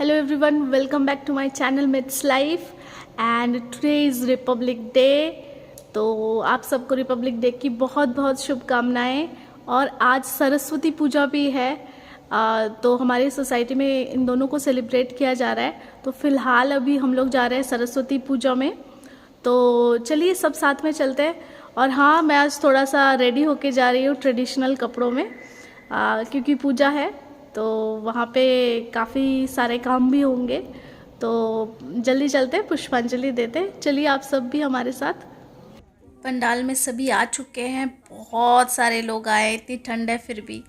Hello everyone, welcome back to my channel Myths Life and today is Republic Day। तो आप सबको Republic day की बहुत बहुत शुभकामनाएं। और आज सरस्वती पूजा भी है। तो हमारी सोसाइटी में इन दोनों को सेलिब्रेट किया जा रहा है। तो फिलहाल अभी हम लोग जा रहे हैं सरस्वती पूजा में। तो चलिए सब साथ में चलते हैं। और हाँ, मैं आज थोड़ा सा रेडी होके जा रही हूँ ट्रेडिशनल कपड़ों में, क्योंकि पूजा है तो वहाँ पे काफ़ी सारे काम भी होंगे। तो जल्दी चलते, पुष्पांजलि देते। चलिए आप सब भी हमारे साथ। पंडाल में सभी आ चुके हैं, बहुत सारे लोग आए, इतनी ठंड है फिर भी।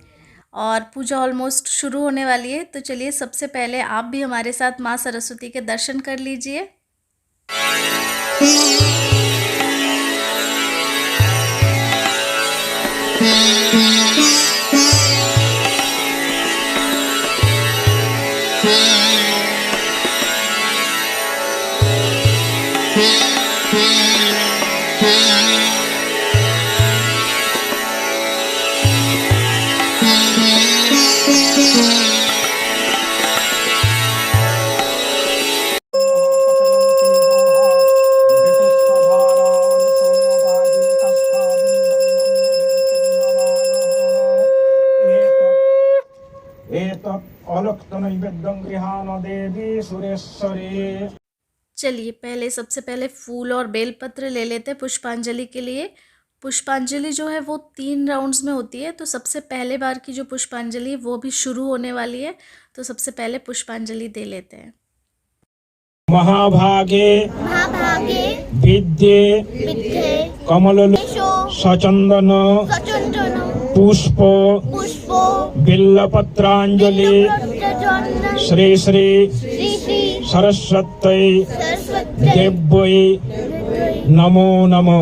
और पूजा ऑलमोस्ट शुरू होने वाली है। तो चलिए सबसे पहले आप भी हमारे साथ माँ सरस्वती के दर्शन कर लीजिए। चलिए पहले सबसे पहले फूल और बेलपत्र ले लेते हैं पुष्पांजलि के लिए। पुष्पांजलि जो है वो 3 राउंड्स में होती है। तो सबसे पहले बार की जो पुष्पांजलि वो भी शुरू होने वाली है। तो सबसे पहले पुष्पांजलि दे लेते हैं। महाभागे विद्ये कमल सचंदन पुष्प बिल्लपत्रांजलि श्री श्री सरस्वती देव्यै नमो नमो।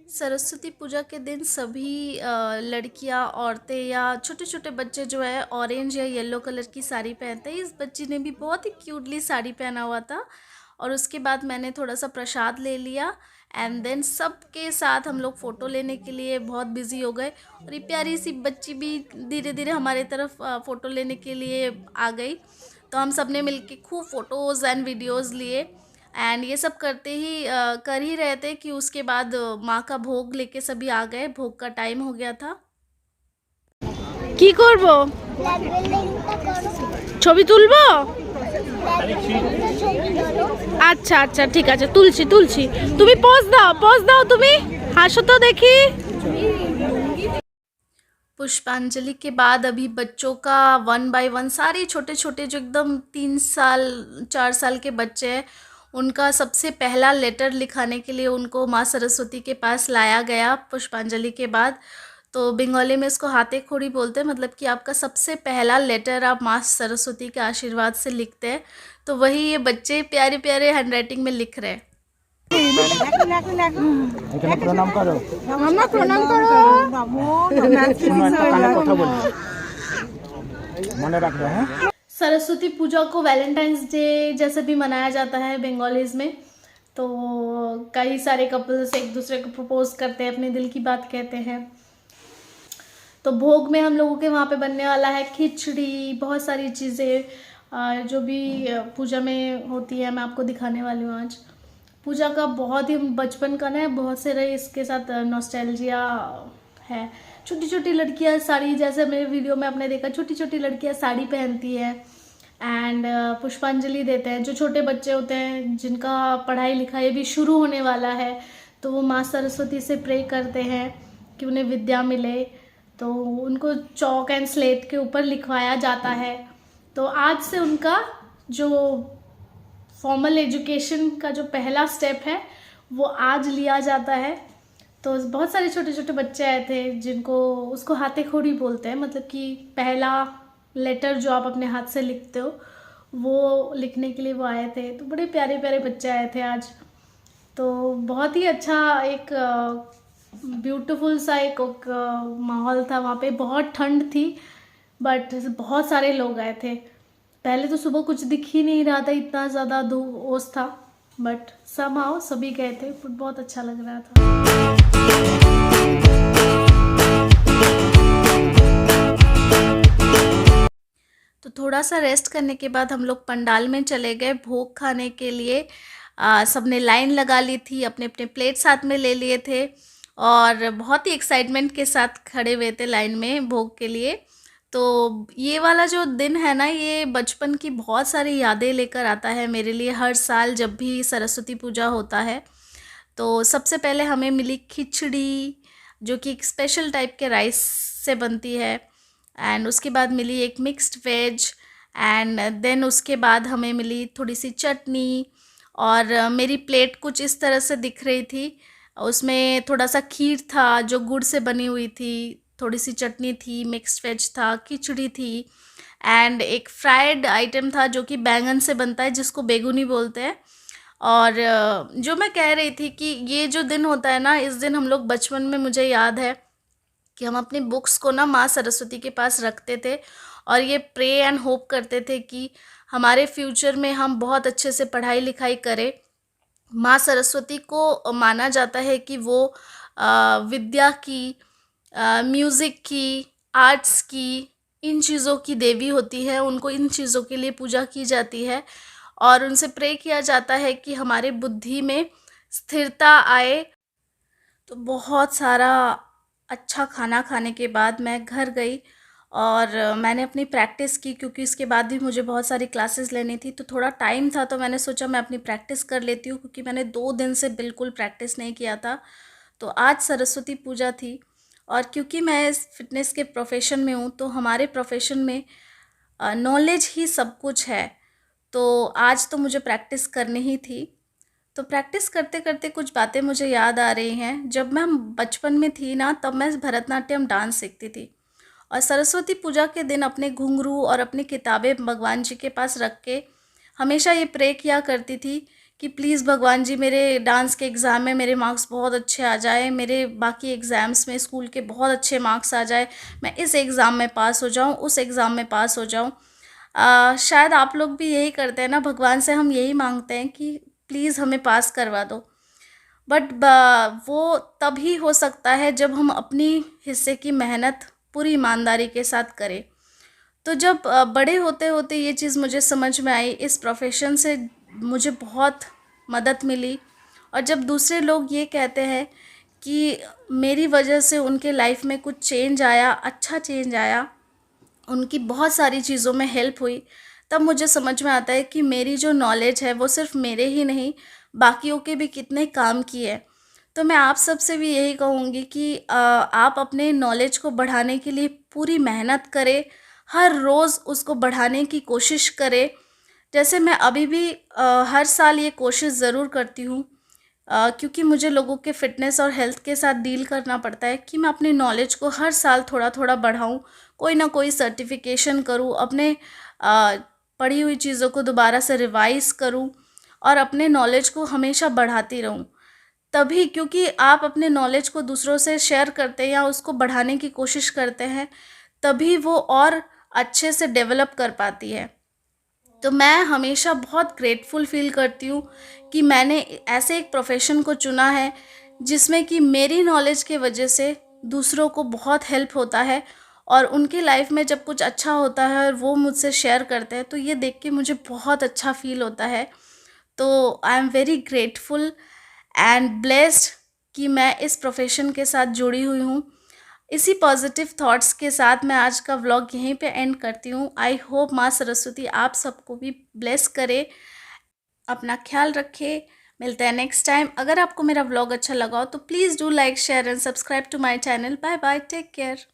सरस्वती पूजा के दिन सभी लड़कियां, औरतें या छोटे छोटे बच्चे जो है ऑरेंज या येलो कलर की साड़ी पहनते हैं। इस बच्ची ने भी बहुत ही क्यूटली साड़ी पहना हुआ था। और उसके बाद मैंने थोड़ा सा प्रसाद ले लिया एंड देन सबके साथ हम लोग फ़ोटो लेने के लिए बहुत बिजी हो गए। और ये प्यारी सी बच्ची भी धीरे धीरे हमारे तरफ फ़ोटो लेने के लिए आ गई। तो हम सब ने मिलके खूब फ़ोटोज़ एंड वीडियोज़ लिए। एंड ये सब करते ही कर ही रहे थे कि उसके बाद माँ का भोग लेके सभी आ गए। भोग का टाइम हो गया था। की करबो ছবি তুলবো? আচ্ছা আচ্ছা ঠিক আছে, তুলছি তুলছি। তুমি পোজ দাও তুমি হাসো তো দেখি। पुष्पांजलि के बाद अभी बच्चों का 1 बाय 1 सारे छोटे छोटे जो एकदम 3 साल 4 साल के बच्चे हैं उनका सबसे पहला लेटर लिखाने के लिए उनको माँ सरस्वती के पास लाया गया पुष्पांजलि के बाद। तो बंगाली में इसको हाथे खोड़ी बोलते हैं, मतलब कि आपका सबसे पहला लेटर आप माँ सरस्वती के आशीर्वाद से लिखते हैं। तो वही ये बच्चे प्यारे प्यारे हैंडराइटिंग में लिख रहे हैं। प्रणाम करो मन रख रहे हैं। सरस्वती पूजा को वैलेंटाइंस डे जैसे भी मनाया जाता है बंगालीज में। तो कई सारे कपल्स एक दूसरे को प्रपोज करते हैं, अपने दिल की बात कहते हैं। तो भोग में हम लोगों के वहाँ पे बनने वाला है खिचड़ी, बहुत सारी चीज़ें जो भी पूजा में होती है मैं आपको दिखाने वाली हूँ आज। पूजा का बहुत ही बचपन का ना बहुत से रहे इसके साथ नॉस्टैल्जिया है। छोटी छोटी लड़कियां साड़ी, जैसे मेरे वीडियो में आपने देखा, छोटी छोटी लड़कियां साड़ी पहनती है एंड पुष्पांजलि देते हैं। जो छोटे बच्चे होते हैं जिनका पढ़ाई लिखाई भी शुरू होने वाला है तो वो माँ सरस्वती से प्रे करते हैं कि उन्हें विद्या मिले। तो उनको चौक एंड स्लेट के ऊपर लिखवाया जाता है। तो आज से उनका जो फॉर्मल एजुकेशन का जो पहला स्टेप है वो आज लिया जाता है। तो बहुत सारे छोटे छोटे बच्चे आए थे जिनको उसको हाथे खोड़ी बोलते हैं, मतलब कि पहला लेटर जो आप अपने हाथ से लिखते हो वो लिखने के लिए वो आए थे। तो बड़े प्यारे प्यारे बच्चे आए थे आज। तो बहुत ही अच्छा एक ब्यूटीफुल सा एक माहौल था वहाँ पे। बहुत ठंड थी बट बहुत सारे लोग आए थे। पहले तो सुबह कुछ दिख ही नहीं रहा था, इतना ज़्यादा ओस था, बट समहाउ सभी गए थे। बहुत अच्छा लग रहा था। तो थोड़ा सा रेस्ट करने के बाद हम लोग पंडाल में चले गए भोग खाने के लिए। सबने लाइन लगा ली थी, अपने अपने प्लेट साथ में ले लिए थे और बहुत ही एक्साइटमेंट के साथ खड़े हुए थे लाइन में भोग के लिए। तो ये वाला जो दिन है ना, ये बचपन की बहुत सारी यादें लेकर आता है मेरे लिए। हर साल जब भी सरस्वती पूजा होता है तो सबसे पहले हमें मिली खिचड़ी, जो कि एक स्पेशल टाइप के राइस से बनती है, एंड उसके बाद मिली एक मिक्स्ड वेज, एंड देन उसके बाद हमें मिली थोड़ी सी चटनी। और मेरी प्लेट कुछ इस तरह से दिख रही थी, उसमें थोड़ा सा खीर था जो गुड़ से बनी हुई थी, थोड़ी सी चटनी थी, मिक्स्ड वेज था, खिचड़ी थी, एंड एक फ्राइड आइटम था जो कि बैंगन से बनता है, जिसको बेगुनी बोलते हैं। और जो मैं कह रही थी कि ये जो दिन होता है ना, इस दिन हम लोग बचपन में, मुझे याद है कि हम अपनी बुक्स को ना माँ सरस्वती के पास रखते थे और ये प्रे एंड होप करते थे कि हमारे फ्यूचर में हम बहुत अच्छे से पढ़ाई लिखाई करें। माँ सरस्वती को माना जाता है कि वो विद्या की, म्यूज़िक की, आर्ट्स की, इन चीज़ों की देवी होती है। उनको इन चीज़ों के लिए पूजा की जाती है और उनसे प्रे किया जाता है कि हमारे बुद्धि में स्थिरता आए। तो बहुत सारा अच्छा खाना खाने के बाद मैं घर गई और मैंने अपनी प्रैक्टिस की, क्योंकि इसके बाद भी मुझे बहुत सारी क्लासेस लेनी थी। तो थोड़ा टाइम था तो मैंने सोचा मैं अपनी प्रैक्टिस कर लेती हूँ, क्योंकि मैंने 2 दिन से बिल्कुल प्रैक्टिस नहीं किया था। तो आज सरस्वती पूजा थी और क्योंकि मैं इस फिटनेस के प्रोफेशन में हूँ, तो हमारे प्रोफेशन में नॉलेज ही सब कुछ है। तो आज तो मुझे प्रैक्टिस करनी ही थी। तो प्रैक्टिस करते करते कुछ बातें मुझे याद आ रही हैं। जब मैं बचपन में थी ना, तब मैं भरतनाट्यम डांस सीखती थी और सरस्वती पूजा के दिन अपने घुंघरू और अपनी किताबें भगवान जी के पास रख के हमेशा ये प्रे किया करती थी कि प्लीज़ भगवान जी, मेरे डांस के एग्ज़ाम में मेरे मार्क्स बहुत अच्छे आ जाए, मेरे बाकी एग्ज़ाम्स में स्कूल के बहुत अच्छे मार्क्स आ जाए, मैं इस एग्ज़ाम में पास हो जाऊँ, उस एग्ज़ाम में पास हो जाऊँ। शायद आप लोग भी यही करते हैं ना, भगवान से हम यही मांगते हैं कि प्लीज़ हमें पास करवा दो। बट वो तभी हो सकता है जब हम अपनी हिस्से की मेहनत पूरी ईमानदारी के साथ करें। तो जब बड़े होते होते ये चीज़ मुझे समझ में आई, इस प्रोफेशन से मुझे बहुत मदद मिली। और जब दूसरे लोग ये कहते हैं कि मेरी वजह से उनके लाइफ में कुछ चेंज आया, अच्छा चेंज आया, उनकी बहुत सारी चीज़ों में हेल्प हुई, तब मुझे समझ में आता है कि मेरी जो नॉलेज है वो सिर्फ मेरे ही नहीं, बाकियों के भी कितने काम की है। तो मैं आप सबसे भी यही कहूँगी कि आप अपने नॉलेज को बढ़ाने के लिए पूरी मेहनत करें, हर रोज़ उसको बढ़ाने की कोशिश करें। जैसे मैं अभी भी हर साल ये कोशिश ज़रूर करती हूँ, क्योंकि मुझे लोगों के फ़िटनेस और हेल्थ के साथ डील करना पड़ता है, कि मैं अपनी नॉलेज को हर साल थोड़ा थोड़ा बढ़ाऊँ, कोई ना कोई सर्टिफिकेशन करूँ, अपने पढ़ी हुई चीज़ों को दोबारा से रिवाइज़ करूँ और अपने नॉलेज को हमेशा बढ़ाती रहूँ। तभी, क्योंकि आप अपने नॉलेज को दूसरों से शेयर करते हैं या उसको बढ़ाने की कोशिश करते हैं, तभी वो और अच्छे से डेवलप कर पाती है। तो मैं हमेशा बहुत ग्रेटफुल फ़ील करती हूँ कि मैंने ऐसे एक प्रोफ़ेशन को चुना है जिसमें कि मेरी नॉलेज के वजह से दूसरों को बहुत हेल्प होता है और उनकी लाइफ में जब कुछ अच्छा होता है और वो मुझसे शेयर करते हैं, तो ये देख के मुझे बहुत अच्छा फ़ील होता है। तो I am very grateful and blessed कि मैं इस प्रोफ़ेशन के साथ जुड़ी हुई हूँ। इसी पॉजिटिव थॉट्स के साथ मैं आज का व्लॉग यहीं पे एंड करती हूँ। आई होप माँ सरस्वती आप सबको भी ब्लेस करे। अपना ख्याल रखे, मिलते हैं नेक्स्ट टाइम। अगर आपको मेरा व्लॉग अच्छा लगा हो तो please do like, share and subscribe to my channel. Bye bye, take care.